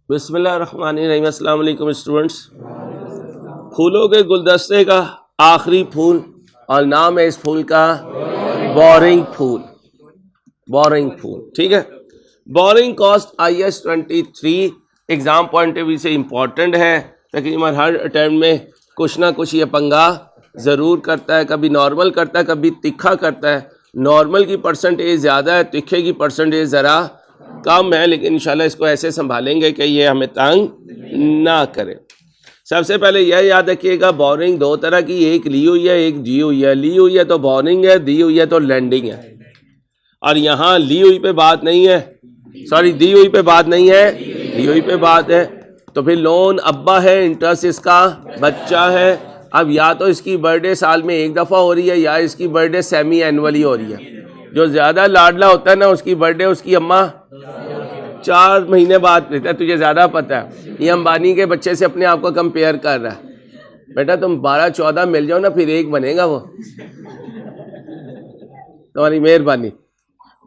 बिस्मिल्लाहिर्रहमानिर्रहीम। अस्सलाम वालेकुम स्टूडेंट्स। फूलों के गुलदस्ते का आखिरी फूल और नाम है इस फूल का बोरिंग फूल। बोरिंग फूल, ठीक है। Borrowing cost IS 23 exam point of view से इम्पॉर्टेंट है। तकरीबन हर अटैम्प्ट में कुछ ना कुछ ये पंगा ज़रूर करता है, कभी नॉर्मल करता है, कभी तिखा करता है। नॉर्मल की परसेंटेज ज़्यादा है, तिखे की परसेंटेज ज़रा कम है, लेकिन इंशाल्लाह इसको ऐसे संभालेंगे कि ये हमें तंग ना करे। सबसे पहले यह याद रखिएगा, बोरिंग दो तरह की, एक ली हुई है, एक दी हुई है। ली हुई है तो बोरिंग है, दी हुई है तो लैंडिंग है। और यहाँ ली हुई पे बात नहीं है, सॉरी दी हुई पे बात नहीं है, ली हुई पे बात है। तो फिर लोन अब्बा है, इंटरेस्ट इसका बच्चा है। अब या तो इसकी बर्थडे साल में एक दफ़ा हो रही है या इसकी बर्थडे सेमी एनुअली हो रही है। जो ज़्यादा लाडला होता है ना, उसकी बर्थडे उसकी अम्मा 4 महीने बाद लेता है। तुझे ज़्यादा पता है, ये अंबानी के बच्चे से अपने आप को कंपेयर कर रहा है। बेटा तुम 12-14 मिल जाओ ना, फिर एक बनेगा वो। तुम्हारी मेहरबानी।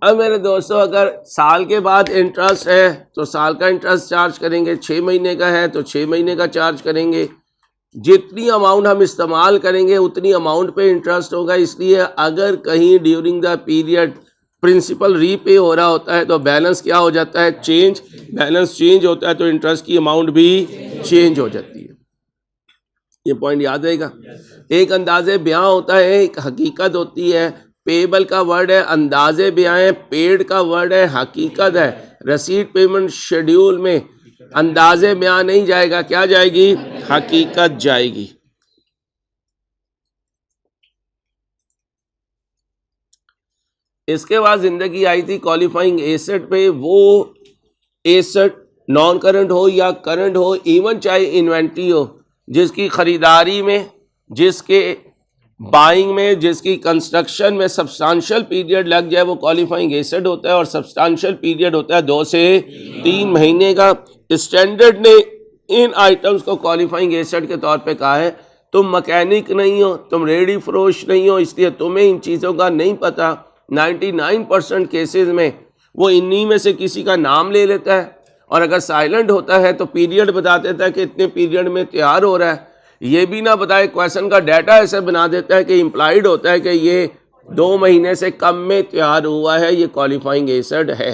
अब मेरे दोस्तों, अगर साल के बाद इंटरेस्ट है तो साल का इंटरेस्ट चार्ज करेंगे, 6 महीने का है तो 6 महीने का चार्ज करेंगे। जितनी अमाउंट हम इस्तेमाल करेंगे उतनी अमाउंट पे इंटरेस्ट होगा। इसलिए अगर कहीं during the period principal repay हो रहा होता है तो बैलेंस क्या हो जाता है, चेंज। बैलेंस चेंज होता है तो इंटरेस्ट की अमाउंट भी चेंज हो जाती है। ये पॉइंट याद रहेगा। एक अंदाजे ब्याह होता है, एक हकीकत होती है। पेबल का वर्ड है, अंदाजे ब्याह है। पेड का वर्ड है, हकीकत है। रसीद पेमेंट शेड्यूल में अंदाजे ब्याह नहीं जाएगा, क्या जाएगी, हकीकत जाएगी। इसके बाद जिंदगी आई थी क्वालिफाइंग एसेट पे। वो एसेट नॉन करंट हो या करंट हो, इवन चाहे इन्वेंट्री हो, जिसकी खरीदारी में, जिसके बाइंग में, जिसकी कंस्ट्रक्शन में सब्सटेंशियल पीरियड लग जाए, वो क्वालिफाइंग एसेट होता है। और सब्सटेंशियल पीरियड होता है 2 से 3 महीने का। स्टैंडर्ड ने इन आइटम्स को क्वालिफाइंग एसेट के तौर पे कहा है। तुम मैकेनिक नहीं हो, तुम रेडी फरोश नहीं हो, इसलिए तुम्हें इन चीज़ों का नहीं पता। 99% केसेस में वो इन्हीं में से किसी का नाम ले लेता है, और अगर साइलेंट होता है तो पीरियड बता देता है कि इतने पीरियड में तैयार हो रहा है। ये भी ना बताए, क्वेश्चन का डाटा ऐसे बना देता है कि इम्प्लाइड होता है कि ये 2 महीने से कम में तैयार हुआ है, ये क्वालिफाइंग एसेट है।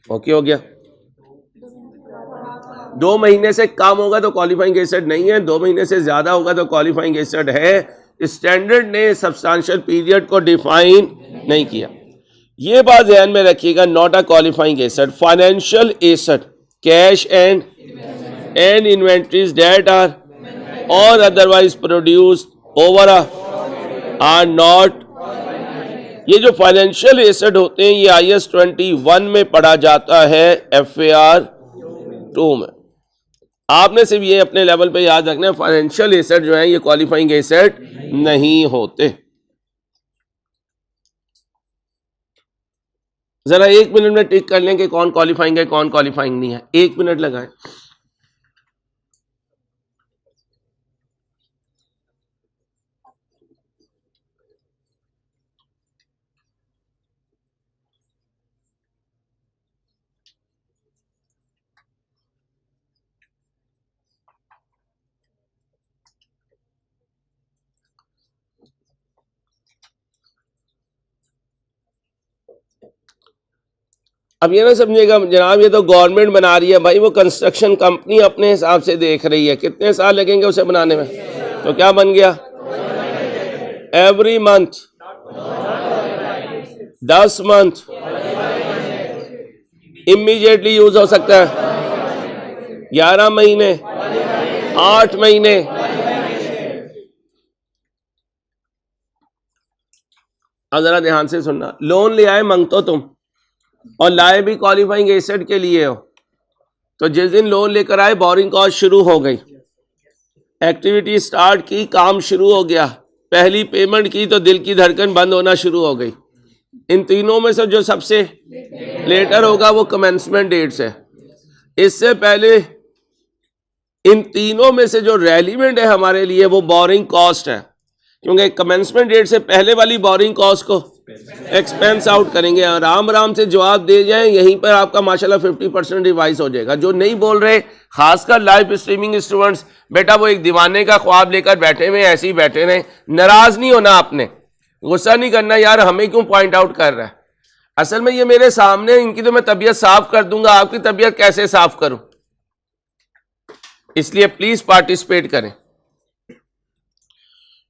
ओके हो गया। 2 महीने से कम होगा तो क्वालिफाइंग एसेट नहीं है, 2 महीने से ज़्यादा होगा तो क्वालिफाइंग एसेट है। स्टैंडर्ड ने सब्सटेंशियल पीरियड को डिफाइन नहीं किया। ये बात ध्यान में रखिएगा, not a qualifying asset. Financial asset, cash and inventories that are or otherwise produced over are not. ये जो फाइनेंशियल एसेट होते हैं, ये IS 21 में पढ़ा जाता है, FAR 2 में। आपने सिर्फ ये अपने लेवल पे याद रखना है, फाइनेंशियल एसेट जो है ये क्वालिफाइंग एसेट नहीं होते। जरा 1 मिनट में टिक कर लें कि कौन क्वालिफाइंग है, कौन क्वालिफाइंग नहीं है। 1 मिनट लगाएं। अब ये ना समझिएगा जनाब, ये तो गवर्नमेंट बना रही है भाई, वो कंस्ट्रक्शन कंपनी अपने हिसाब से देख रही है कितने साल लगेंगे उसे बनाने में। तो क्या बन गया, every month 10 month immediately use हो सकता है, 11 महीने, 8 महीने। अब जरा ध्यान से सुनना, लोन ले आए मंगतो तुम, और लाए भी क्वालिफाइंग एसेट के लिए हो। तो जिस दिन लोन लेकर आए, बोरिंग कॉस्ट शुरू हो गई, एक्टिविटी स्टार्ट की, काम शुरू हो गया, पहली पेमेंट की तो दिल की धड़कन बंद होना शुरू हो गई। इन तीनों में से जो सबसे लेटर होगा वो कमेंसमेंट डेट्स है। इससे पहले इन तीनों में से जो रेलिवेंट है हमारे लिए वो बोरिंग कॉस्ट है, क्योंकि कमेंसमेंट डेट से पहले वाली बोरिंग कॉस्ट को एक्सपेंस आउट करेंगे। आराम आराम से जवाब दे जाएं, यहीं पर आपका माशाल्लाह 50% रिवाइज हो जाएगा। जो नहीं बोल रहे, खासकर लाइव स्ट्रीमिंग स्टूडेंट्स, बेटा वो एक दीवाने का ख्वाब लेकर बैठे हुए, ऐसे ही बैठे रहे। नाराज नहीं होना आपने, गुस्सा नहीं करना यार हमें क्यों पॉइंट आउट कर रहा है। असल में ये मेरे सामने, इनकी तो मैं तबीयत साफ कर दूंगा, आपकी तबीयत कैसे साफ करूं। इसलिए प्लीज पार्टिसिपेट करें।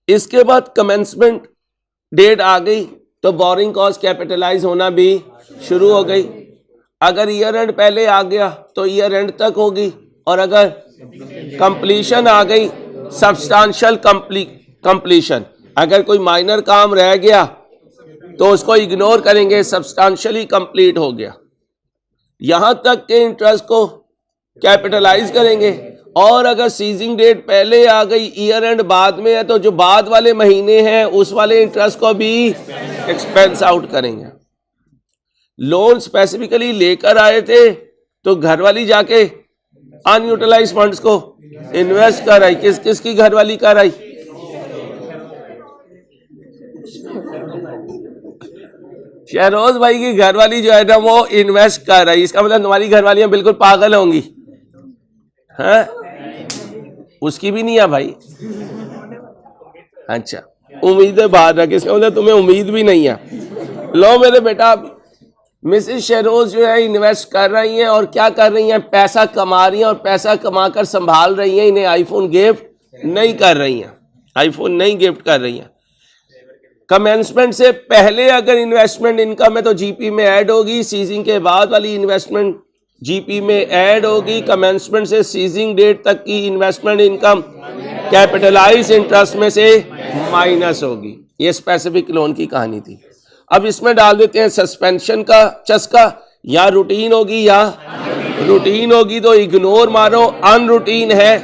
इसके बाद कमेंसमेंट डेट आ गई तो बोरिंग कॉस्ट कैपिटलाइज होना भी शुरू हो गई। अगर ईयर एंड पहले आ गया तो ईयर एंड तक होगी, और अगर कंप्लीशन आ गई, सब्सटेंशियल कंप्लीशन, अगर कोई माइनर काम रह गया तो उसको इग्नोर करेंगे, सब्सटेंशियली कंप्लीट हो गया। यहां तक के इंटरेस्ट को कैपिटलाइज करेंगे। और अगर सीजिंग डेट पहले आ गई, ईयर एंड बाद में है, तो जो बाद वाले महीने हैं उस वाले इंटरेस्ट को भी एक्सपेंस आउट करेंगे। लोन स्पेसिफिकली लेकर आए थे तो घरवाली जाके अनयूटिलाइज फंड्स को इन्वेस्ट कर आई। किसकी घरवाली कर आई? शहरोज भाई की घरवाली जो है ना वो इन्वेस्ट कर रही। इसका मतलब तुम्हारी घरवालियां बिल्कुल पागल होंगी, हैं? उसकी भी नहीं है भाई। अच्छा, उम्मीदें बाहर रख, इसका मतलब तुम्हें उम्मीद भी नहीं है। लो मेरे बेटा, मिसेस शहरोज जो है इन्वेस्ट कर रही हैं, और क्या कर रही हैं? पैसा कमा रही हैं, और पैसा कमाकर संभाल रही हैं। इन्हें आईफोन गिफ्ट नहीं कर रही हैं, आईफोन नहीं गिफ्ट कर रही हैं। कमेंसमेंट से पहले अगर इन्वेस्टमेंट इनकम है तो जीपी में ऐड होगी, सीजिंग के बाद वाली इन्वेस्टमेंट जीपी में ऐड होगी। कमेंसमेंट से सीजिंग डेट तक की इन्वेस्टमेंट इनकम कैपिटलाइज इंटरेस्ट में से माइनस होगी। ये स्पेसिफिक लोन की कहानी थी। अब इसमें डाल देते हैं सस्पेंशन का चस्का, या रूटीन होगी या रूटीन होगी तो इग्नोर मारो, अनरूटीन है।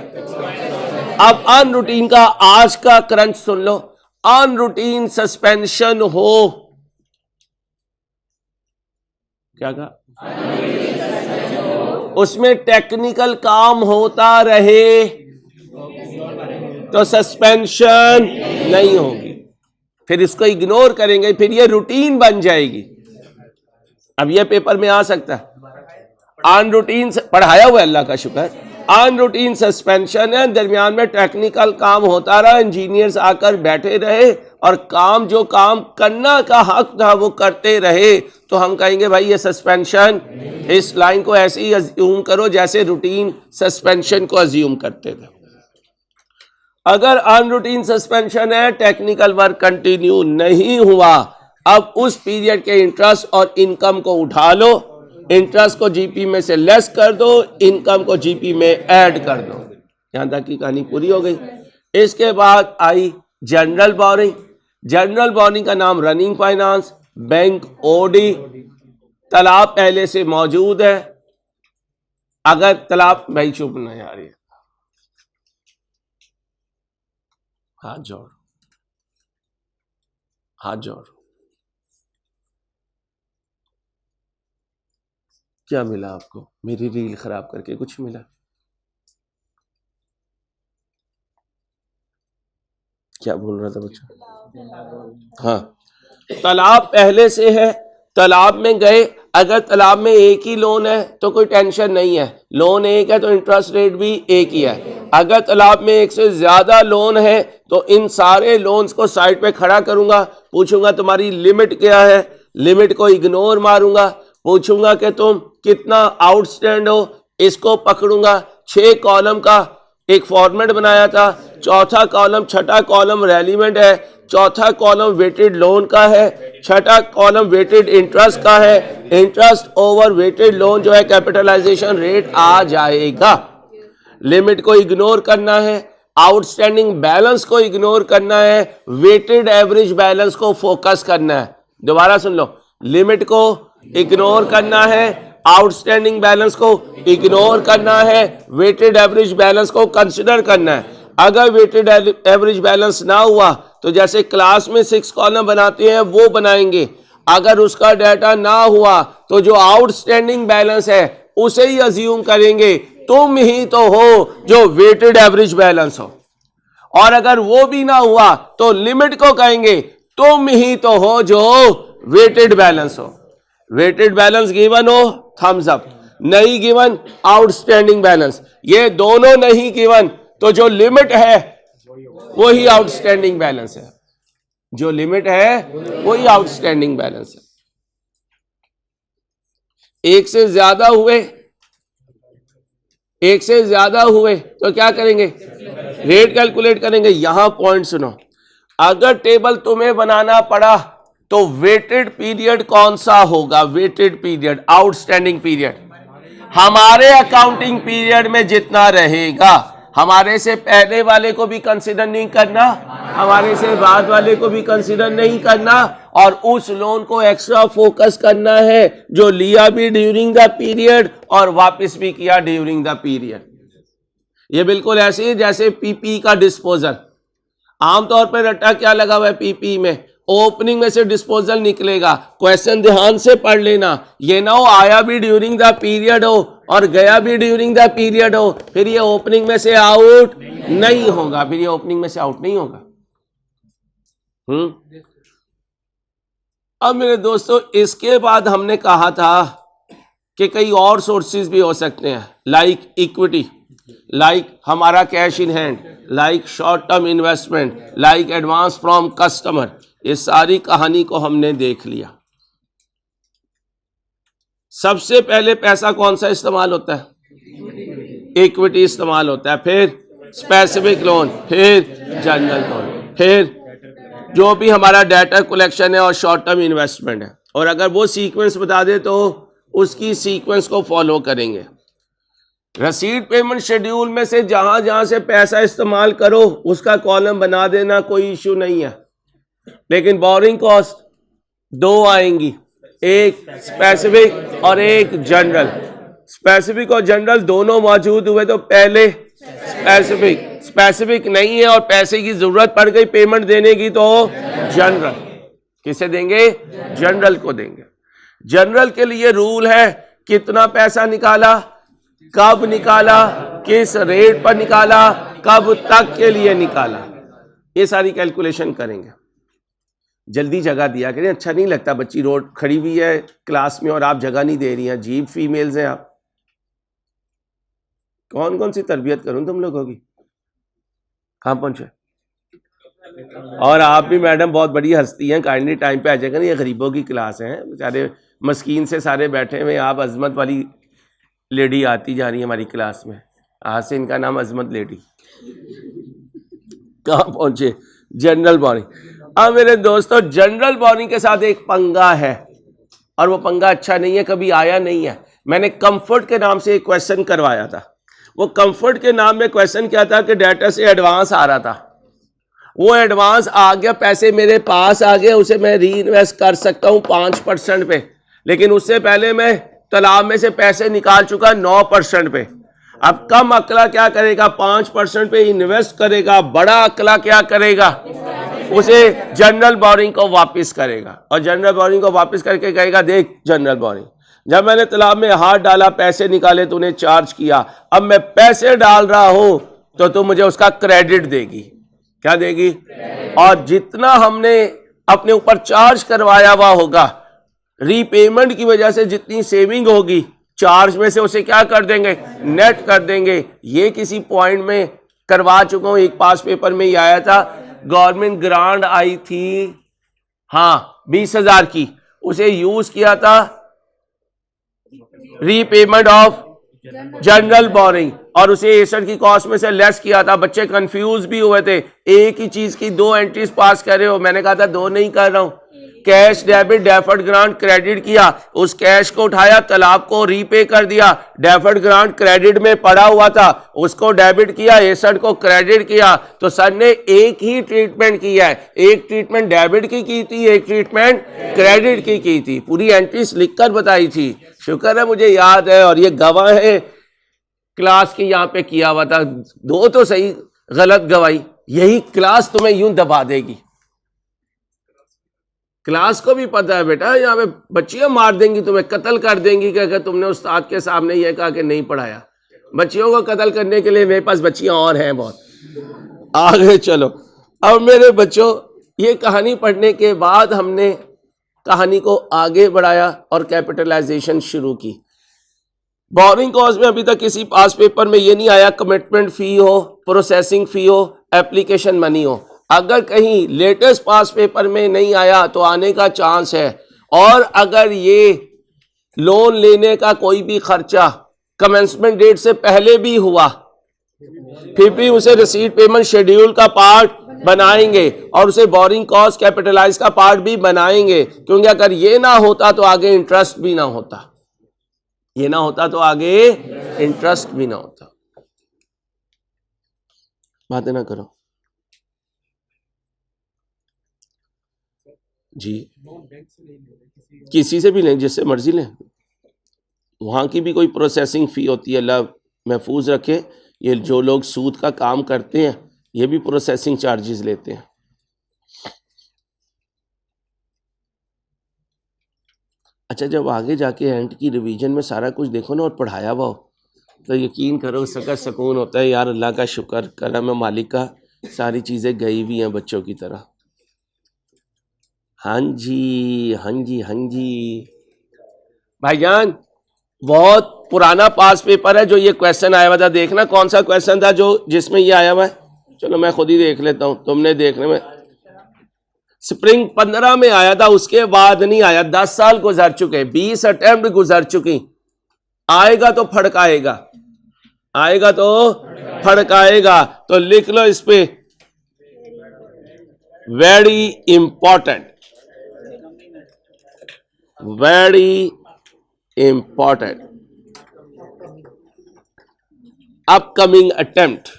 अब अनरूटीन का आज का क्रंच सुन लो। अनरूटीन सस्पेंशन हो, क्या कहा? उसमें टेक्निकल काम होता रहे तो सस्पेंशन नहीं होगी, फिर इसको इग्नोर करेंगे, फिर ये रूटीन बन जाएगी। अब ये पेपर में आ सकता है। अनरूटीन पढ़ाया हुआ, अल्लाह का शुक्र। अनरूटीन सस्पेंशन है, दरमियान में टेक्निकल काम होता रहा, इंजीनियर्स आकर बैठे रहे और काम जो काम करना का हक था वो करते रहे, तो हम कहेंगे भाई ये सस्पेंशन। इस लाइन को ऐसे ही अज्यूम करो जैसे रूटीन सस्पेंशन को अज्यूम करते थे। अगर अनरूटीन सस्पेंशन है, टेक्निकल वर्क कंटिन्यू नहीं हुआ, अब उस पीरियड के इंटरेस्ट और इनकम को उठा लो, इंटरेस्ट को जीपी में से लेस कर दो, इनकम को जीपी में ऐड कर दो। यहां तक की कहानी पूरी हो गई। इसके बाद I general boring. General boring का नाम रनिंग फाइनेंस, बैंक ओडी। तालाब पहले से मौजूद है। अगर तालाब, भाई चुप ना यार, ये हाथ जोड़, हाथ जोड़। क्या मिला आपको? मेरी रील खराब करके कुछ मिला? क्या बोल रहा था बच्चा? हाँ, तालाब पहले से है, तालाब में गए। अगर तालाब में एक ही लोन है तो कोई टेंशन नहीं है, लोन एक है तो इंटरेस्ट रेट भी एक ही है। अगर तालाब में एक से ज्यादा लोन है तो इन सारे लोन्स को साइड पे खड़ा करूंगा, पूछूंगा तुम्हारी लिमिट क्या है, लिमिट को इग्नोर मारूंगा, पूछूंगा कि तुम कितना आउटस्टैंड हो, इसको पकड़ूंगा। 6 कॉलम का एक फॉर्मेट बनाया था, चौथा कॉलम, छठा कॉलम रेलिवेंट है, चौथा कॉलम वेटेड लोन का है, छठा कॉलम वेटेड इंटरेस्ट का है। इंटरेस्ट ओवर वेटेड लोन जो है कैपिटलाइजेशन रेट आ जाएगा। लिमिट को इग्नोर करना है, आउटस्टैंडिंग बैलेंस को इग्नोर करना है, वेटेड एवरेज बैलेंस को फोकस करना है। दोबारा सुन लो, लिमिट को इग्नोर करना है, आउटस्टैंडिंग बैलेंस को इग्नोर करना है, वेटेड एवरेज बैलेंस को कंसिडर करना है। अगर वेटेड एवरेज बैलेंस ना हुआ तो जैसे क्लास में 6 कॉलम बनाते हैं वो बनाएंगे। अगर उसका डाटा ना हुआ तो जो आउटस्टैंडिंग बैलेंस है उसे ही अज्यूम करेंगे, तुम ही तो हो जो वेटेड एवरेज बैलेंस हो। और अगर वो भी ना हुआ तो लिमिट को कहेंगे, तुम ही तो हो जो वेटेड बैलेंस हो। वेटेड बैलेंस गिवन हो थम्स अप, नहीं गिवन आउटस्टैंडिंग बैलेंस। ये दोनों नहीं गिवन तो जो लिमिट है वही आउटस्टैंडिंग बैलेंस है, जो लिमिट है वही आउटस्टैंडिंग बैलेंस है। एक से ज्यादा हुए, एक से ज्यादा हुए तो क्या करेंगे, रेट कैलकुलेट करेंगे। यहां पॉइंट सुनो, अगर टेबल तुम्हें बनाना पड़ा तो वेटेड पीरियड कौन सा होगा, वेटेड पीरियड, आउटस्टैंडिंग पीरियड हमारे अकाउंटिंग पीरियड में जितना रहेगा, हमारे से पहले वाले को भी कंसीडर नहीं करना, हमारे से बाद वाले को भी कंसीडर नहीं करना, और उस लोन को एक्स्ट्रा फोकस करना है जो लिया भी ड्यूरिंग द पीरियड और वापस भी किया ड्यूरिंग द पीरियड। ये बिल्कुल ऐसे ही जैसे पीपी का डिस्पोजल। आमतौर पर रट्टा क्या लगा हुआ है पीपी में, ओपनिंग में से डिस्पोजल निकलेगा। क्वेश्चन ध्यान से पढ़ लेना, ये ना हो आया भी ड्यूरिंग द पीरियड हो और गया भी ड्यूरिंग द पीरियड हो, फिर ये ओपनिंग में से आउट नहीं होगा, फिर ये ओपनिंग में से आउट नहीं होगा। अब मेरे दोस्तों इसके बाद हमने कहा था कि कई और सोर्सेज भी हो सकते हैं, लाइक इक्विटी, लाइक हमारा cash in hand, like short term investment, like advance from customer. ये सारी कहानी को हमने देख लिया। सबसे पहले पैसा कौन सा इस्तेमाल होता है, इक्विटी इस्तेमाल होता है, फिर स्पेसिफिक लोन, फिर जनरल लोन, फिर जो भी हमारा डाटा कलेक्शन है और शॉर्ट टर्म इन्वेस्टमेंट है। और अगर वो सीक्वेंस बता दे तो उसकी सीक्वेंस को फॉलो करेंगे। रसीद पेमेंट शेड्यूल में से जहां जहां से पैसा इस्तेमाल करो उसका कॉलम बना देना, कोई इश्यू नहीं है। लेकिन बोरिंग कॉस्ट दो आएंगी, एक स्पेसिफिक और एक जनरल। स्पेसिफिक और जनरल दोनों मौजूद हुए तो पहले स्पेसिफिक, स्पेसिफिक नहीं है और पैसे की जरूरत पड़ गई पेमेंट देने की तो जनरल। किसे देंगे, जनरल को देंगे। जनरल के लिए रूल है कितना पैसा निकाला, कब निकाला, किस रेट पर निकाला, कब तक के लिए निकाला, ये सारी कैलकुलेशन करेंगे। जल्दी जगह दिया करें, अच्छा नहीं लगता बच्ची रोड खड़ी हुई है क्लास में और आप जगह नहीं दे रही हैं, अजीब फीमेल्स हैं आप। कौन कौन सी तरबियत करूं तुम लोगों की, कहां पहुंचे। और आप भी मैडम बहुत बड़ी हस्ती हैं, काइंडली टाइम पे आ जाएगा। ये गरीबों की क्लास है, बेचारे मस्कीन से सारे बैठे हुए, आप अजमत वाली लेडी आती जा रही है हमारी क्लास में, आज से इनका नाम अजमत लेडी। कहां पहुंचे, जनरल बोरिंग। अब मेरे दोस्तों जनरल बोरिंग के साथ एक पंगा है और वो पंगा अच्छा नहीं है, कभी आया नहीं है। मैंने कंफर्ट के नाम से एक क्वेश्चन करवाया था। वो कंफर्ट के नाम में क्वेश्चन क्या था कि डेटा से एडवांस आ रहा था, वो एडवांस आ गया, पैसे मेरे पास आ गए, उसे मैं री इन्वेस्ट कर सकता हूं 5% पे, लेकिन उससे पहले मैं तालाब में से पैसे निकाल चुका 9% पे। अब कम अकला क्या करेगा, 5% पे इन्वेस्ट करेगा, बड़ा अकला क्या करेगा, उसे जनरल बोरिंग को वापस करेगा और जनरल बोरिंग को वापस करके कहेगा देख जनरल बोरिंग, जब मैंने तालाब में हाथ डाला पैसे निकाले तूने चार्ज किया, अब मैं पैसे डाल रहा हूं तो तू मुझे उसका क्रेडिट देगी। क्या देगी, और जितना हमने अपने ऊपर चार्ज करवाया हुआ होगा, रीपेमेंट की वजह से जितनी सेविंग होगी चार्ज में से उसे क्या कर देंगे, नेट कर देंगे। ये किसी पॉइंट में करवा चुका हूं, एक पास पेपर में ही आया था, गवर्नमेंट ग्रांट आई थी हाँ 20,000 की, उसे यूज किया था रीपेमेंट ऑफ जनरल बोरिंग और उसे एसेट की कॉस्ट में से लेस किया था। बच्चे कंफ्यूज भी हुए थे, एक ही चीज की दो एंट्रीज पास कर रहे हो, मैंने कहा था दो नहीं कर रहा हूं। Cash debit deferred grant credit किया, उस कैश को उठाया तालाब को रीपे कर दिया, डेफर्ड ग्रांट क्रेडिट में पड़ा हुआ था उसको डेबिट किया, एसेट को क्रेडिट किया। तो सर ने एक ही ट्रीटमेंट किया है, एक ट्रीटमेंट डेबिट की थी, एक ट्रीटमेंट क्रेडिट की थी, पूरी एंट्रीज लिखकर बताई थी। शुक्र है मुझे याद है और ये गवाह है क्लास के यहाँ पे किया हुआ था, दो तो सही गलत गवाही, यही क्लास तुम्हें यूं दबा देगी। क्लास को भी पता है बेटा यहाँ पे बच्चियां मार देंगी, तुम्हें कत्ल कर देंगी कि अगर तुमने उस्ताद के सामने ये कहा कि नहीं पढ़ाया। बच्चियों को कत्ल करने के लिए मेरे पास बच्चियां और हैं बहुत। आगे चलो, अब मेरे बच्चों ये कहानी पढ़ने के बाद हमने कहानी को आगे बढ़ाया और कैपिटलाइजेशन शुरू की। बोरिंग कॉस्ट में अभी तक किसी पास पेपर में ये नहीं आया कमिटमेंट फी हो, प्रोसेसिंग फी हो, एप्लीकेशन मनी हो। अगर कहीं लेटेस्ट पास पेपर में नहीं आया तो आने का चांस है। और अगर ये लोन लेने का कोई भी खर्चा कमेंसमेंट डेट से पहले भी हुआ फिर भी उसे रिसीट पेमेंट शेड्यूल का पार्ट बनाएंगे और उसे बोरिंग कॉस्ट कैपिटलाइज का पार्ट भी बनाएंगे, क्योंकि अगर ये ना होता तो आगे इंटरेस्ट भी ना होता, ये ना होता तो आगे इंटरेस्ट भी ना होता। बातें ना करो जी, किसी से भी लें, जिससे मर्जी लें, वहां की भी कोई प्रोसेसिंग फी होती है, अल्लाह महफूज रखे। ये जो लोग सूद का काम करते हैं ये भी प्रोसेसिंग चार्जेस लेते हैं। अच्छा, जब आगे जाके एंड की रिवीजन में सारा कुछ देखो ना और पढ़ाया हुआ हो तो यकीन करो उसका सुकून होता है, यार अल्लाह का शुक्र, करम है मालिक का, सारी चीज़ें गई हुई हैं बच्चों की तरह। हाँ जी, हाँ जी, हाँ जी भाईजान, बहुत पुराना पास पेपर है जो ये क्वेश्चन आया हुआ था। देखना कौन सा क्वेश्चन था जो जिसमें ये आया हुआ है। चलो मैं खुद ही देख लेता हूं, तुमने देखने में। स्प्रिंग 15 में आया था, उसके बाद नहीं आया। 10 साल गुजर चुके, 20 अटेम्प्ट गुजर चुकी। आएगा तो फड़काएगा, आएगा तो फड़काएगा। तो लिख लो इस पे, very important, very important upcoming attempt,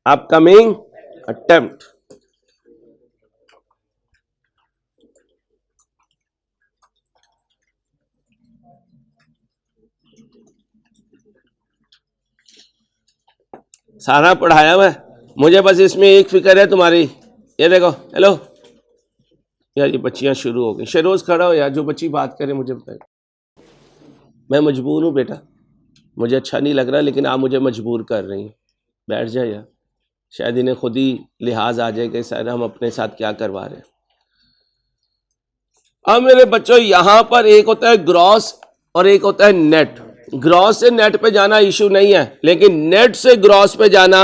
upcoming attempt. सारा पढ़ाया हुआ है, मुझे बस इसमें एक फिक्र है तुम्हारी। ये देखो, हेलो यार, ये बच्चियां शुरू हो गई। शेरोज खड़ा हो यार, जो बच्ची बात करे मुझे बताए। मैं मजबूर हूँ बेटा, मुझे अच्छा नहीं लग रहा, लेकिन आप मुझे मजबूर कर रही हैं। बैठ जाए यार, शायद इन्हें खुद ही लिहाज आ जाए कि शायद हम अपने साथ क्या करवा रहे हैं। अब मेरे बच्चों, यहां पर एक होता है ग्रॉस और एक होता है नेट। ग्रॉस से नेट पे जाना इशू नहीं है, लेकिन नेट से ग्रॉस पे जाना।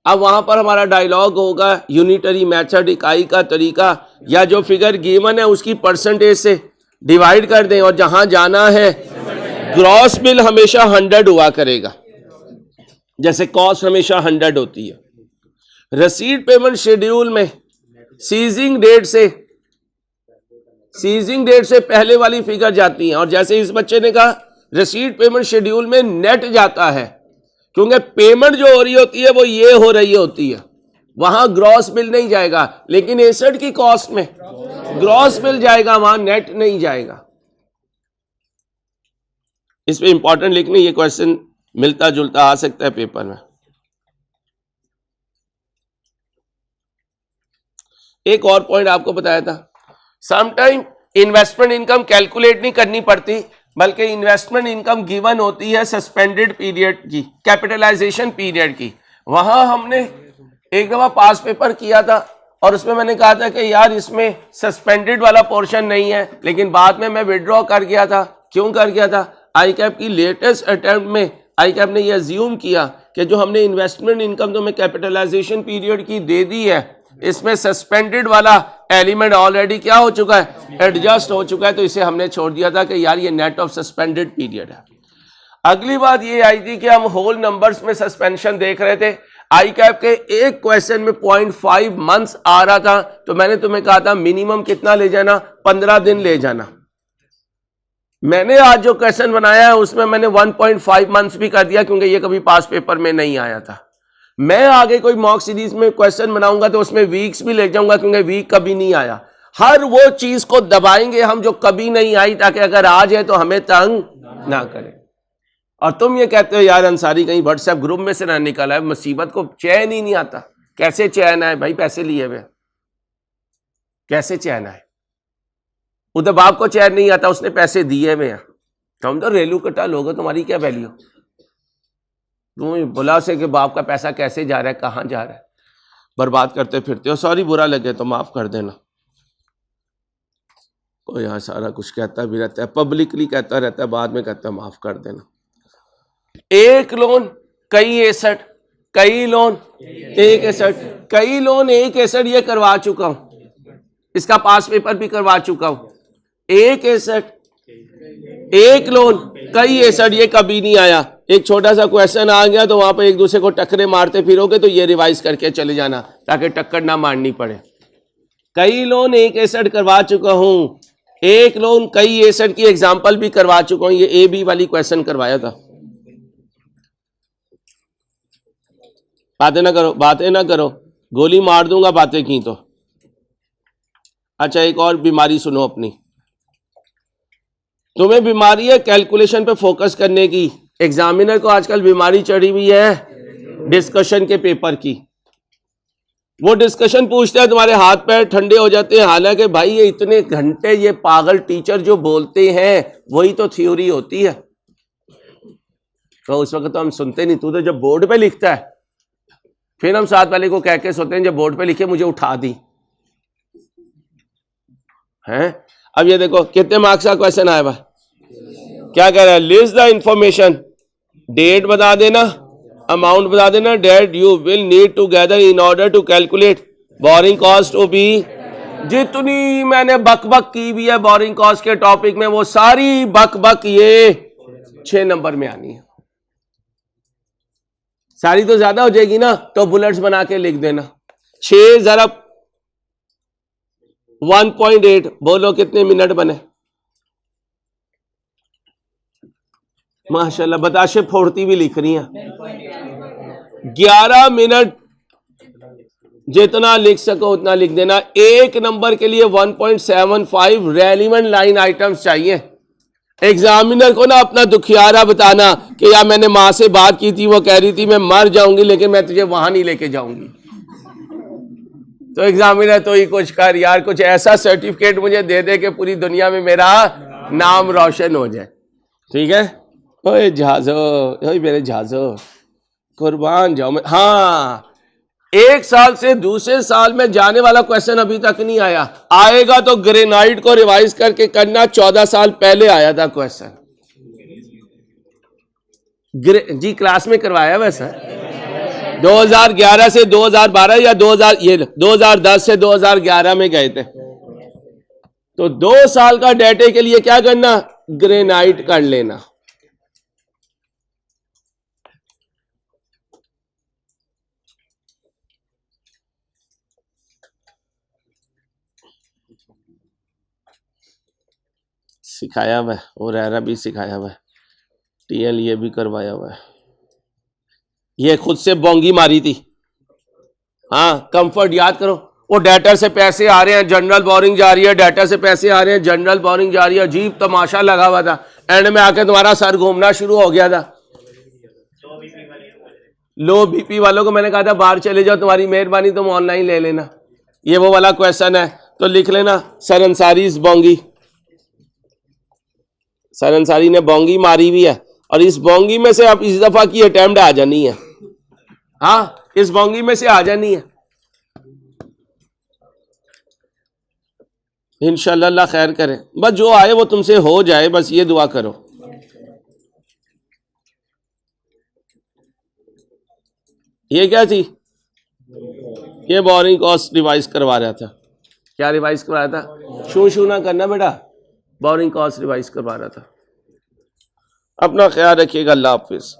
अब वहां पर हमारा डायलॉग होगा यूनिटरी मेथड, इकाई का तरीका, या जो फिगर गिवन है उसकी परसेंटेज से डिवाइड कर दें और जहां जाना है ग्रॉस बिल हमेशा 100 हुआ करेगा, जैसे कॉस्ट हमेशा 100 होती है। रसीद पेमेंट शेड्यूल में सीजिंग डेट से पहले वाली फिगर जाती है, और जैसे इस बच्चे ने कहा रसीद पेमेंट शेड्यूल में नेट जाता है, क्योंकि पेमेंट जो हो रही होती है वो ये हो रही होती है, वहां ग्रॉस बिल नहीं जाएगा। लेकिन एसेट की कॉस्ट में ग्रॉस बिल जाएगा, वहां नेट नहीं जाएगा। इस पे इंपॉर्टेंट लिखने, ये क्वेश्चन मिलता जुलता आ सकता है पेपर में। एक और पॉइंट आपको बताया था, समटाइम इन्वेस्टमेंट इनकम कैलकुलेट नहीं करनी पड़ती, बल्कि इन्वेस्टमेंट इनकम गिवन होती है सस्पेंडेड पीरियड की, कैपिटलाइजेशन पीरियड की। वहां हमने एक दफा पास पेपर किया था और उसमें मैंने कहा था कि यार इसमें सस्पेंडेड वाला पोर्शन नहीं है, लेकिन बाद में मैं विड्रॉ कर गया था। क्यों कर गया था? आई कैप की लेटेस्ट अटेम्प्ट में आई कैप ने यह अज्यूम किया कि जो हमने इन्वेस्टमेंट इनकम तो मैं कैपिटलाइजेशन पीरियड की दे दी है, इसमें सस्पेंडेड वाला एलिमेंट ऑलरेडी क्या हो चुका है, एडजस्ट हो चुका है, तो इसे हमने छोड़ दिया था कि यार ये नेट ऑफ सस्पेंडेड पीरियड है। अगली बात ये आई थी कि हम होल नंबर्स में सस्पेंशन देख रहे थे। आई कैप के एक क्वेश्चन में 0.5 मंथ्स आ रहा था, तो मैंने तुम्हें कहा था मिनिमम कितना ले जाना, 15 दिन ले जाना। मैंने आज जो क्वेश्चन बनाया है उसमें मैंने 1.5 मंथ्स भी कर दिया, क्योंकि ये कभी पास पेपर में नहीं आया था। मैं आगे कोई मॉक सीरीज में क्वेश्चन बनाऊंगा तो उसमें वीक्स भी ले जाऊंगा, क्योंकि वीक कभी नहीं आया। हर वो चीज को दबाएंगे हम जो कभी नहीं आई, ताकि अगर आ जाए तो हमें तंग ना करे। और तुम ये कहते हो यार अंसारी कहीं व्हाट्सएप ग्रुप में से ना निकला है, मुसीबत को चैन ही नहीं आता। कैसे चैन आए भाई, पैसे लिए हुए, कैसे चैन आए? उधर बाप को चैन नहीं आता, उसने पैसे दिए हुए हैं। तुम तो रेलू कटा लोग हो, तुम्हारी क्या वैल्यू? तुम बोला से कि बाप का पैसा कैसे जा रहा है, कहां जा रहा है? बर्बाद करते फिरते हो। सॉरी, बुरा लगे तो माफ कर देना। कोई यहाँ सारा कुछ कहता भी रहता है, पब्लिकली कहता रहता है, बाद में कहता है माफ कर देना। एक लोन कई एसेट, कई लोन एक एसेट, कई लोन एक एसेट, ये करवा चुका हूं, इसका पास पेपर भी करवा चुका हूं। एक एसेट, एक लोन, कई एसेट, ये कभी नहीं आया। एक छोटा सा क्वेश्चन आ गया तो वहां पर एक दूसरे को टक्करे मारते फिरोगे तो ये रिवाइज करके चले जाना ताकि टक्कर ना मारनी पड़े। कई लोन एक एसेट करवा चुका हूं, एक लोन कई एसेट की एग्जांपल भी करवा चुका हूं। ये ए बी वाली क्वेश्चन करवाया था। बातें ना करो, बातें ना करो, गोली मार दूंगा बातें की तो। अच्छा, एक और बीमारी सुनो अपनी। तुम्हें बीमारी है कैलकुलेशन पे फोकस करने की। एग्जामिनर को आजकल बीमारी चढ़ी हुई है डिस्कशन के पेपर की। वो डिस्कशन पूछते हैं, तुम्हारे हाथ पैर ठंडे हो जाते हैं। हालांकि भाई ये इतने घंटे ये पागल टीचर जो बोलते हैं वही तो थ्योरी होती है, तो उस वक्त तो हम सुनते नहीं। तू तो जब बोर्ड पे लिखता है फिर हम साथ वाले को कह के सोते हैं, जब बोर्ड पे लिखे मुझे उठा दी हैं। अब ये देखो कितने मार्क्स का क्वेश्चन आया हुआ, क्या कह रहा है? लिस्ट द इंफॉर्मेशन, डेट बता देना, अमाउंट बता देना, date you will need to gather in order to calculate borrowing cost to be. जितनी मैंने बकबक की भी है बोरिंग कॉस्ट के टॉपिक में, वो सारी बकबक ये 6 नंबर में आनी है। सारी तो ज्यादा हो जाएगी ना, तो बुलेट्स बना के लिख देना। 6 जरा 1.8 बोलो कितने मिनट बने? माशाल्लाह बताशे फोड़ती भी लिख रही हैं। 11 मिनट, जितना लिख सको उतना लिख देना। एक नंबर के लिए 1.75 रेलिवेंट लाइन आइटम्स चाहिए। एग्जामिनर को ना अपना दुखियारा बताना कि यार मैंने माँ से बात की थी, वो कह रही थी मैं मर जाऊंगी लेकिन मैं तुझे वहां नहीं लेके जाऊंगी। तो एग्जामिनर तो ही कुछ कर यार, कुछ ऐसा सर्टिफिकेट मुझे दे दे कि पूरी दुनिया में मेरा नाम रोशन हो जाए। ठीक है? ओए जहाजो, ओए मेरे जहाजो, कुर्बान जाओ मैं। हाँ, 1 साल से दूसरे साल में जाने वाला क्वेश्चन अभी तक नहीं आया। आएगा तो ग्रेनाइट को रिवाइज करके करना। 14 साल पहले आया था क्वेश्चन जी, क्लास में करवाया वैसा 2011 से 2012 या 2010 से 2011 में गए थे। तो 2 साल का डेटे के लिए क्या करना? ग्रेनाइट कर लेना। सिखाया हुआ है, और एरा भी सिखाया हुआ है, टीएल ये भी करवाया हुआ है। ये खुद से बोंगी मारी थी। हाँ, कंफर्ट याद करो। वो डेटर से पैसे आ रहे हैं, जनरल बोरिंग जा रही है, डेटर से पैसे आ रहे हैं, जनरल बोरिंग जा रही है। अजीब तमाशा लगा हुआ था। एंड में आके तुम्हारा सर घूमना शुरू हो गया था। लो बीपी वालों को मैंने कहा था बाहर चले जाओ, तुम्हारी मेहरबानी तुम ऑनलाइन ले लेना। ये वो वाला क्वेश्चन है तो लिख लेना, सर अंसारी इस बोंगी। सर अंसारी ने बोंगी मारी हुई है, और इस बोंगी में से अब इस दफा की अटेम्प्ट आ जानी है। हाँ, इस बोंगी में से आ जानी है इंशाल्लाह। अल्लाह खैर करे, बस जो आए वो तुमसे हो जाए, बस ये दुआ करो। ये क्या थी? ये बोरिंग कॉस्ट रिवाइज करवा रहा था। क्या रिवाइज करवाया था? शू शू ना करना बेटा, बोरिंग कॉस्ट रिवाइज करवा रहा था। अपना ख्याल रखिएगा। अल्लाह हाफिज।